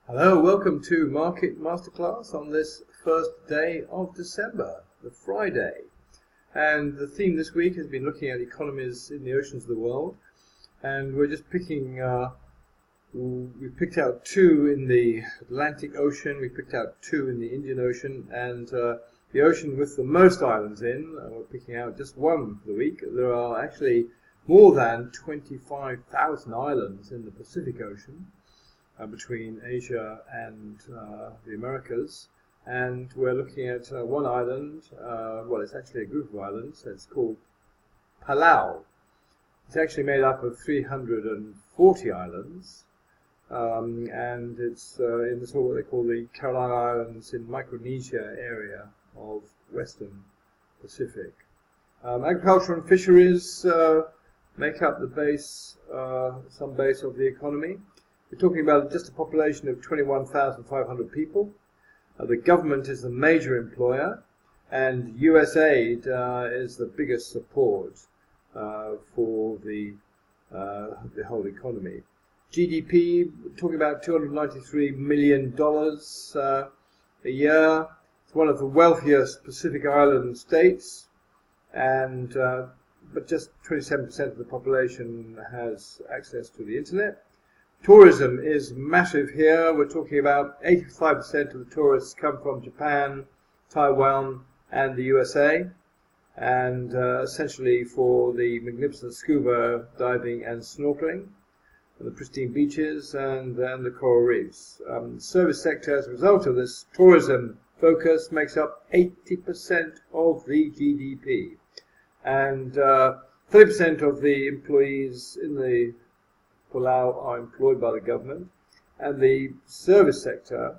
Hello, welcome to Market Masterclass on this first day of December, the Friday. And the theme this week has been looking at economies in the oceans of the world. And we're just picking, we picked out two in the Atlantic Ocean, we picked out two in the Indian Ocean, and the ocean with the most islands in, we're picking out just one for the week. There are actually more than 25,000 islands in the Pacific Ocean. Between Asia and the Americas, and we're looking at one island, well, it's actually a group of islands. It's called Palau. It's actually made up of 340 islands, and it's in this what they call the Carolina Islands in Micronesia area of Western Pacific. Agriculture and fisheries make up the base, some base of the economy. We're talking about just a population of 21,500 people. The government is the major employer, and US aid is the biggest support for the whole economy. GDP, we're talking about $293 million a year. It's one of the wealthiest Pacific Island states, and but just 27% of the population has access to the internet. Tourism is massive here. We're talking about 85% of the tourists come from Japan, Taiwan, and the USA, and essentially for the magnificent scuba diving and snorkeling, and the pristine beaches, and the coral reefs. The service sector, as a result of this tourism focus, makes up 80% of the GDP, and 30% of the employees in the Palau are employed by the government, and the service sector,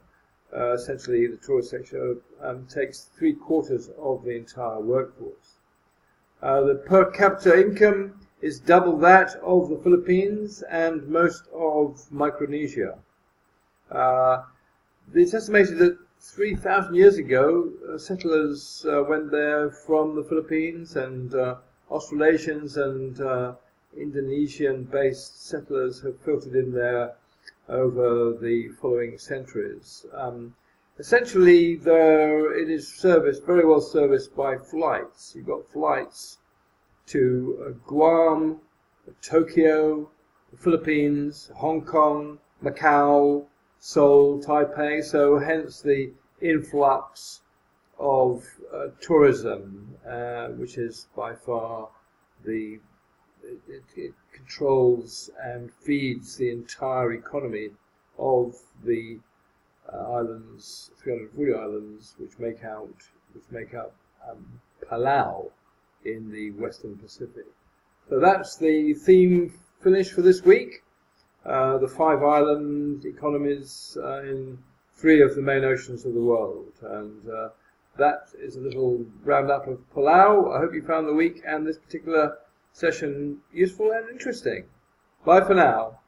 essentially the tourist sector, takes 3/4 of the entire workforce. The per capita income is double that of the Philippines and most of Micronesia. It's estimated that 3,000 years ago, settlers went there from the Philippines, and Australasians and Indonesian-based settlers have filtered in there over the following centuries. Essentially, it is serviced, very well serviced by flights. You've got flights to Guam, Tokyo, the Philippines, Hong Kong, Macau, Seoul, Taipei, so hence the influx of tourism, which is by far it controls and feeds the entire economy of the islands, 340 islands, which make up Palau in the Western Pacific. So that's the theme finish for this week. The 5 island economies in 3 of the main oceans of the world, and that is a little roundup of Palau. I hope you found the week and this particular session useful and interesting. Bye for now.